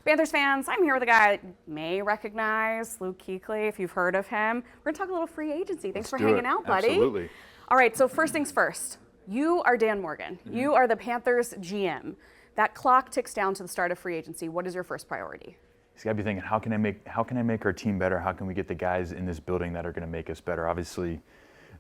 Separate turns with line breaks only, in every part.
Panthers fans, I'm here with a guy that may recognize, Luke Kuechly, if you've heard of him. We're going to talk a little free agency. Thanks for hanging out, buddy.
Absolutely.
All right, so first things first. You are Dan Morgan. Mm-hmm. You are the Panthers GM. That clock ticks down to the start of free agency. What is your first priority?
He's got to be thinking, how can I make our team better? How can we get the guys in this building that are going to make us better? Obviously,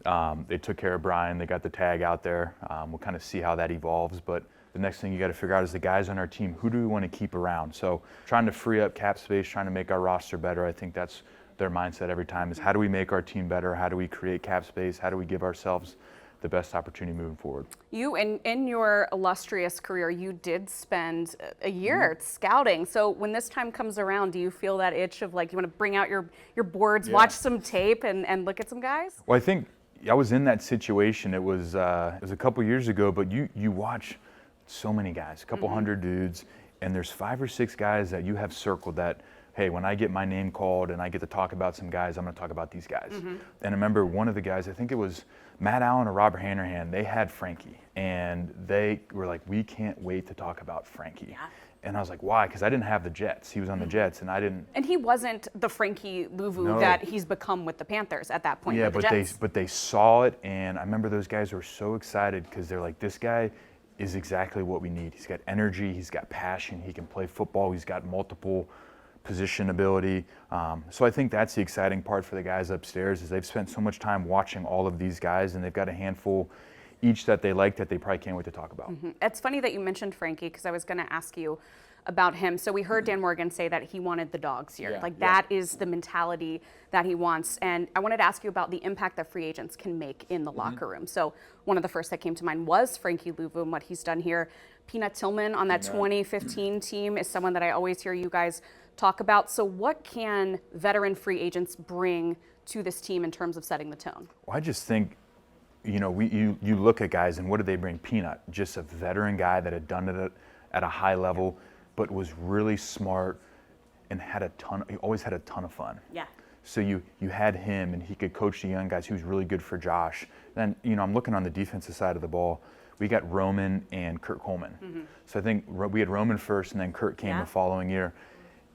they took care of Brian. They got the tag out there. We'll kind of see how that evolves. But the next thing you got to figure out is the guys on our team, who do we want to keep around? So trying to free up cap space, trying to make our roster better. I think that's their mindset every time is how do we make our team better? How do we create cap space? How do we give ourselves the best opportunity moving forward?
You, in your illustrious career, you did spend a year scouting. So when this time comes around, do you feel that itch of like you want to bring out your boards, watch some tape, and look at some guys?
Well, I think I was in that situation. It was a couple years ago, but you watch so many guys, a couple hundred dudes, and there's 5 or 6 guys that you have circled that, hey, when I get my name called and I get to talk about some guys, I'm going to talk about these guys. And I remember one of the guys, I think it was Matt Allen or Robert Hanrahan, they had Frankie, and they were like, we can't wait to talk about Frankie. Yeah. And I was like, why? Because I didn't have the Jets. He was on the Jets, and I didn't.
And he wasn't the Frankie Louvu that he's become with the Panthers at that point.
Yeah,
with the Jets.
but they saw it, and I remember those guys were so excited because they're like, this guy is exactly what we need. He's got energy, he's got passion, he can play football, he's got multiple position ability. So I think that's the exciting part for the guys upstairs is they've spent so much time watching all of these guys, and they've got a handful each that they like that they probably can't wait to talk about.
It's funny that you mentioned Frankie because I was going to ask you about him. So we heard Dan Morgan say that he wanted the dogs here. That is the mentality that he wants. And I wanted to ask you about the impact that free agents can make in the locker room. So one of the first that came to mind was Frankie Louvu and what he's done here. Peanut Tillman on that 2015 team is someone that I always hear you guys talk about. So what can veteran free agents bring to this team in terms of setting the tone?
Well, I just think, you look at guys and what did they bring? Peanut, just a veteran guy that had done it at a high level, but was really smart and he always had a ton of fun.
Yeah. So
you had him, and he could coach the young guys. He was really good for Josh. Then, I'm looking on the defensive side of the ball. We got Roman and Kurt Coleman. So I think we had Roman first, and then Kurt came the following year.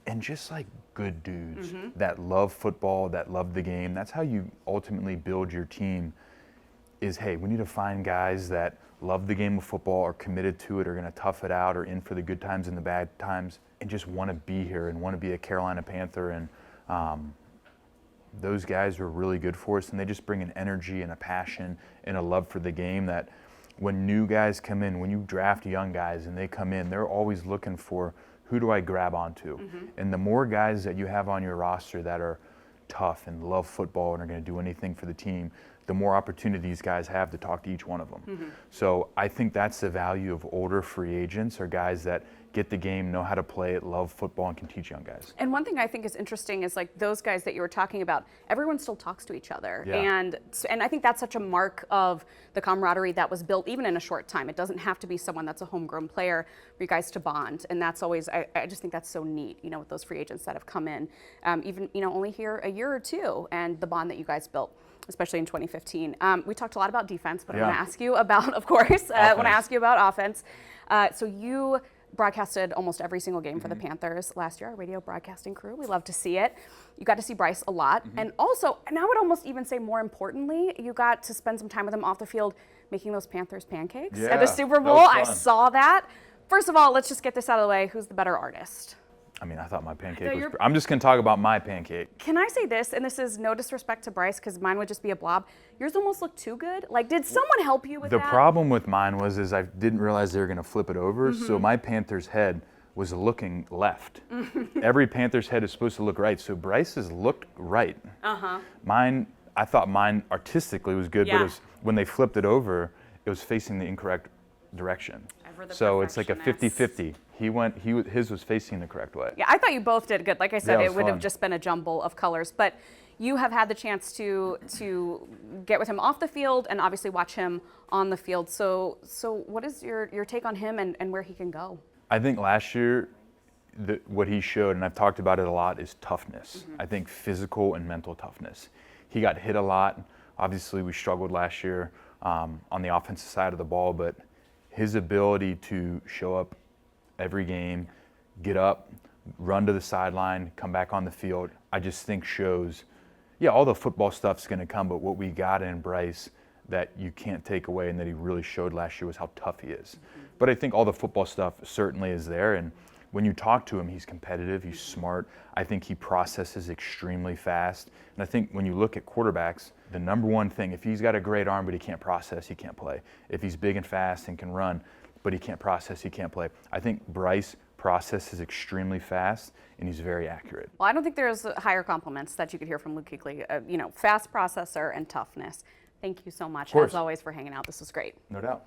And just like good dudes that love football, that love the game. That's how you ultimately build your team is, hey, we need to find guys that love the game of football, are committed to it, are going to tough it out, are in for the good times and the bad times, and just want to be here and want to be a Carolina Panther. And those guys were really good for us, and they just bring an energy and a passion and a love for the game that when new guys come in, when you draft young guys and they come in, they're always looking for who do I grab onto? And the more guys that you have on your roster that are tough and love football and are going to do anything for the team, the more opportunities guys have to talk to each one of them. So I think that's the value of older free agents, are guys that get the game, know how to play it, love football, and can teach young guys.
And one thing I think is interesting is like those guys that you were talking about, everyone still talks to each other. And I think that's such a mark of the camaraderie that was built even in a short time. It doesn't have to be someone that's a homegrown player for you guys to bond. And that's always, I just think that's so neat, with those free agents that have come in, even, only here a year or two, and the bond that you guys built, especially in 2015. We talked a lot about defense, but I want to ask you about, of course, I want to ask you about offense. So you broadcasted almost every single game for the Panthers last year, our radio broadcasting crew. We love to see it. You got to see Bryce a lot. And also, and I would almost even say more importantly, you got to spend some time with him off the field making those Panthers pancakes at the Super Bowl. I saw that. First of all, let's just get this out of the way. Who's the better artist?
I mean, I thought my pancake was... I'm just going to talk about my pancake.
Can I say this? And this is no disrespect to Bryce, because mine would just be a blob. Yours almost looked too good. Like, did someone help you with that?
The problem with mine was I didn't realize they were going to flip it over, so my Panther's head was looking left. Every Panther's head is supposed to look right, so Bryce's looked right. Mine, I thought mine artistically was good, but it was, when they flipped it over, it was facing the incorrect direction. So it's like a 50-50. His was facing the correct way.
Yeah, I thought you both did good. Like I said, it would have just been a jumble of colors. But you have had the chance to get with him off the field and obviously watch him on the field. So what is your take on him and where he can go?
I think last year, what he showed, and I've talked about it a lot, is toughness. I think physical and mental toughness. He got hit a lot. Obviously, we struggled last year on the offensive side of the ball, but his ability to show up every game, get up, run to the sideline, come back on the field. I just think shows, yeah, all the football stuff's going to come, but what we got in Bryce that you can't take away and that he really showed last year was how tough he is. But I think all the football stuff certainly is there, and when you talk to him, he's competitive, he's smart. I think he processes extremely fast. And I think when you look at quarterbacks, the number one thing, if he's got a great arm but he can't process, he can't play. If he's big and fast and can run, but he can't process, he can't play. I think Bryce processes extremely fast, and he's very accurate.
Well, I don't think there's higher compliments that you could hear from Luke Kuechly. Fast processor and toughness. Thank you so much, as always, for hanging out. This was great.
No doubt.